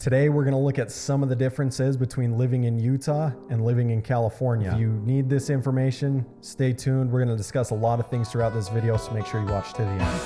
Today, we're going to look at some of the differences between living in Utah and living in California. If you need this information, stay tuned. We're going to discuss a lot of things throughout this video, so make sure you watch to the end.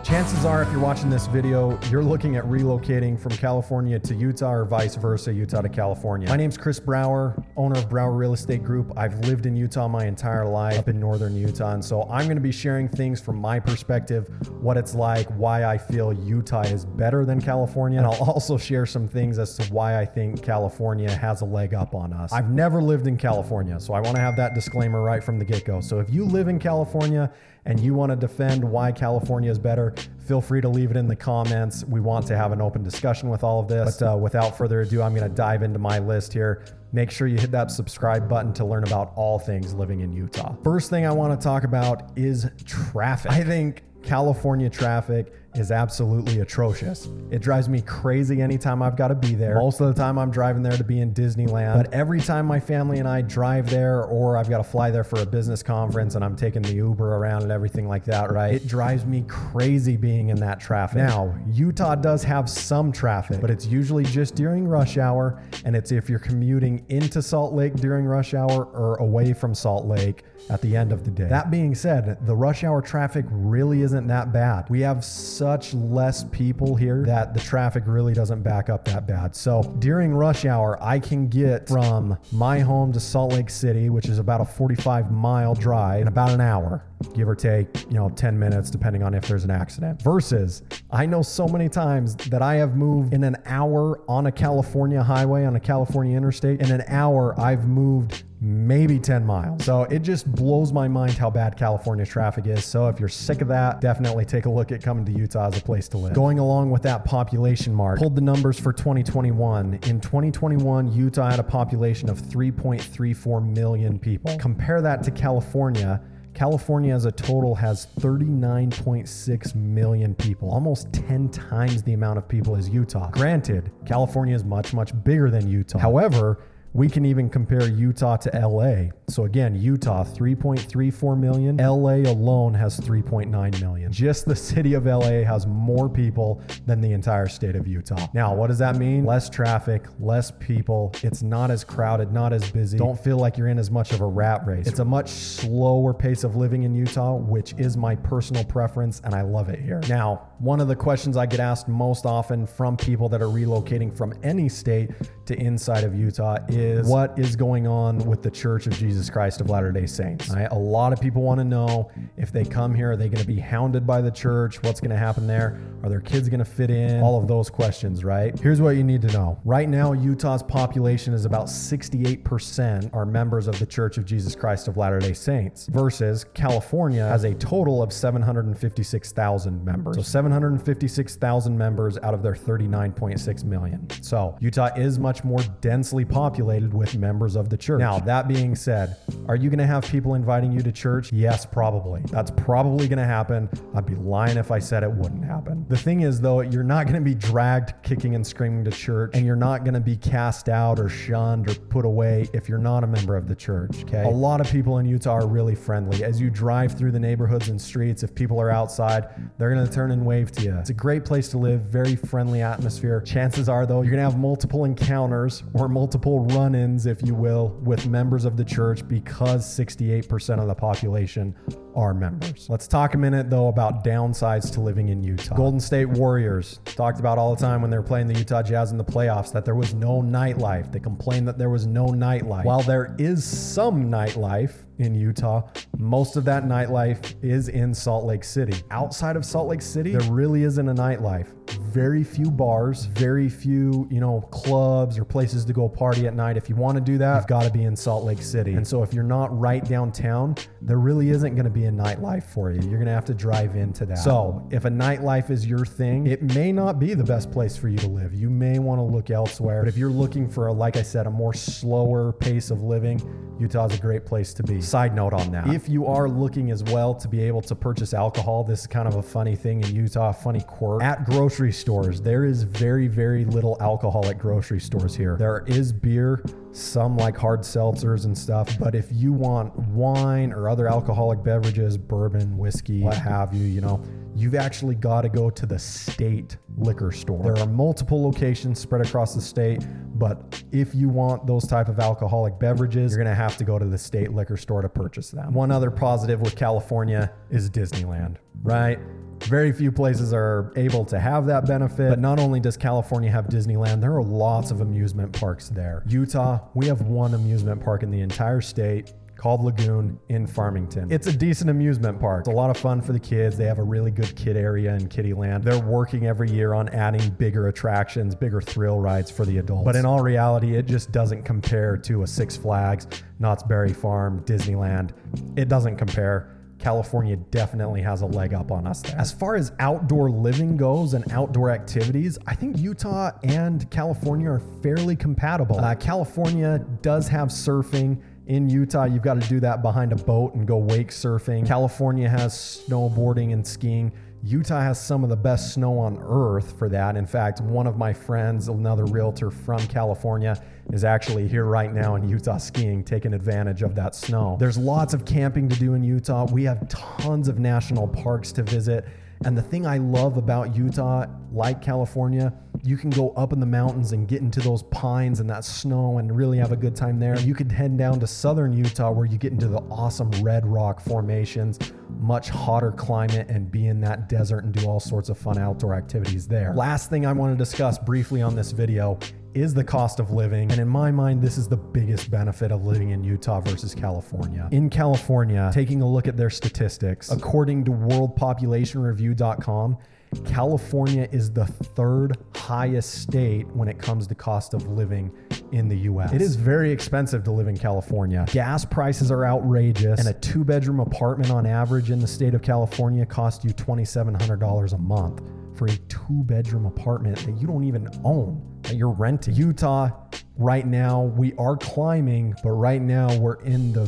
Chances are, if you're watching this video, you're looking at relocating from California to Utah or vice versa, Utah to California. My name's Chris Brower, owner of Brower Real Estate Group. I've lived in Utah my entire life, up in northern Utah, and so I'm going to be sharing things from my perspective, what it's like, why I feel Utah is better than California, and I'll also share some things as to why I think California has a leg up on us. I've never lived in California, so I want to have that disclaimer right from the get-go. So if you live in California and you want to defend why California is better, feel free to leave it in the comments. We want to have an open discussion with all of this. But without further ado, I'm going to dive into my list here. Make sure you hit that subscribe button to learn about all things living in Utah. First thing I want to talk about is traffic. I think California traffic is absolutely atrocious. It drives me crazy anytime I've got to be there. Most of the time I'm driving there to be in Disneyland, but every time my family and I drive there, or I've got to fly there for a business conference and I'm taking the Uber around and everything like that, right? It drives me crazy being in that traffic. Now, Utah does have some traffic, but it's usually just during rush hour, and it's if you're commuting into Salt Lake during rush hour or away from Salt Lake at the end of the day. That being said, the rush hour traffic really isn't that bad. We have such less people here that the traffic really doesn't back up that bad. So during rush hour, I can get from my home to Salt Lake City, which is about a 45-mile drive, in about an hour, give or take, 10 minutes, depending on if there's an accident. Versus, I know so many times that I have moved in an hour on a California highway, on a California interstate. In an hour, I've moved maybe 10 miles. So it just blows my mind how bad California traffic is. So if you're sick of that, definitely take a look at coming to Utah as a place to live. Going along with that population mark, pulled the numbers for 2021. In 2021, Utah had a population of 3.34 million people. Compare that to California. California as a total has 39.6 million people, almost 10 times the amount of people as Utah. Granted, California is much, much bigger than Utah. However, we can even compare Utah to LA. So again, Utah, 3.34 million. LA alone has 3.9 million. Just the city of LA has more people than the entire state of Utah. Now, what does that mean? Less traffic, less people. It's not as crowded, not as busy. Don't feel like you're in as much of a rat race. It's a much slower pace of living in Utah, which is my personal preference, and I love it here. Now, one of the questions I get asked most often from people that are relocating from any state to inside of Utah is, what is going on with the Church of Jesus Christ of Latter-day Saints? Right? A lot of people want to know, if they come here, are they going to be hounded by the church? What's going to happen there? Are their kids going to fit in? All of those questions, right? Here's what you need to know. Right now, Utah's population is about 68% are members of the Church of Jesus Christ of Latter-day Saints, versus California has a total of 756,000 members. So 756,000 members out of their 39.6 million. So Utah is much more densely populated with members of the church. Now, that being said, are you going to have people inviting you to church? Yes, probably. That's probably going to happen. I'd be lying if I said it wouldn't happen. The thing is, though, you're not going to be dragged kicking and screaming to church, and you're not going to be cast out or shunned or put away if you're not a member of the church, okay? A lot of people in Utah are really friendly. As you drive through the neighborhoods and streets, if people are outside, they're going to turn and wave to you. It's a great place to live, very friendly atmosphere. Chances are, though, you're going to have multiple encounters or multiple run-ins, if you will, with members of the church, because 68% of the population are members. Let's talk a minute, though, about downsides to living in Utah. Golden State Warriors talked about all the time when they were playing the Utah Jazz in the playoffs that there was no nightlife. They complained that there was no nightlife. While there is some nightlife in Utah, most of that nightlife is in Salt Lake City. Outside of Salt Lake City, there really isn't a nightlife. Very few bars, very few, clubs or places to go party at night. If you want to do that, you've got to be in Salt Lake City. And so if you're not right downtown, there really isn't going to be a nightlife for you. You're going to have to drive into that. So if a nightlife is your thing, it may not be the best place for you to live. You may want to look elsewhere. But if you're looking for, like I said, a more slower pace of living, Utah's a great place to be. Side note on that, if you are looking as well to be able to purchase alcohol, this is kind of a funny thing in Utah, funny quirk. At grocery stores, there is very, very little alcohol at grocery stores here. There is beer, some like hard seltzers and stuff, but if you want wine or other alcoholic beverages, bourbon, whiskey, what have you, you've actually got to go to the state liquor store. There are multiple locations spread across the state, but if you want those type of alcoholic beverages, you're going to have to go to the state liquor store to purchase them. One other positive with California is Disneyland, right? Very few places are able to have that benefit, but not only does California have Disneyland, there are lots of amusement parks there. Utah, we have one amusement park in the entire state called Lagoon in Farmington. It's a decent amusement park. It's a lot of fun for the kids. They have a really good kid area in Kiddieland. They're working every year on adding bigger attractions, bigger thrill rides for the adults. But in all reality, it just doesn't compare to a Six Flags, Knott's Berry Farm, Disneyland. It doesn't compare. California definitely has a leg up on us there. As far as outdoor living goes and outdoor activities, I think Utah and California are fairly compatible. California does have surfing. In Utah, you've got to do that behind a boat and go wake surfing. California has snowboarding and skiing. Utah has some of the best snow on earth for that. In fact, one of my friends, another realtor from California, is actually here right now in Utah skiing, taking advantage of that snow. There's lots of camping to do in Utah. We have tons of national parks to visit. And the thing I love about Utah, like California, you can go up in the mountains and get into those pines and that snow and really have a good time there. You could head down to southern Utah where you get into the awesome red rock formations, much hotter climate, and be in that desert and do all sorts of fun outdoor activities there. Last thing I want to discuss briefly on this video is the cost of living. And in my mind, this is the biggest benefit of living in Utah versus California. In California, taking a look at their statistics, according to worldpopulationreview.com, California is the third highest state when it comes to cost of living in the US. It is very expensive to live in California. Gas prices are outrageous, and a 2-bedroom apartment on average in the state of California costs you $2,700 a month for a 2-bedroom apartment that you don't even own, that you're renting. Utah, right now, we are climbing, but right now we're in the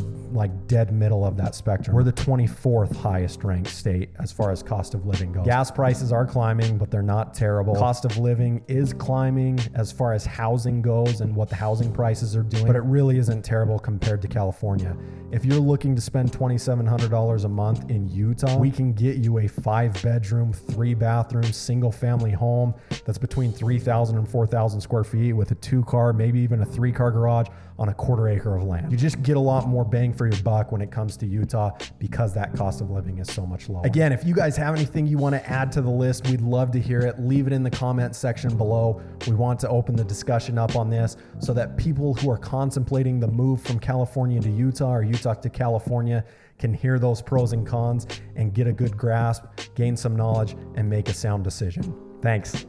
dead middle of that spectrum. We're the 24th highest ranked state as far as cost of living goes. Gas prices are climbing, but they're not terrible. Cost of living is climbing as far as housing goes and what the housing prices are doing, but it really isn't terrible compared to California. If you're looking to spend $2,700 a month in Utah, we can get you a 5-bedroom, 3-bathroom, single-family home that's between 3,000 and 4,000 square feet with a 2-car, maybe even a 3-car garage on a 1/4 acre of land. You just get a lot more bang for your buck when it comes to Utah because that cost of living is so much lower. Again, if you guys have anything you want to add to the list, we'd love to hear it. Leave it in the comment section below. We want to open the discussion up on this so that people who are contemplating the move from California to Utah or Utah to California can hear those pros and cons and get a good grasp, gain some knowledge, and make a sound decision. Thanks.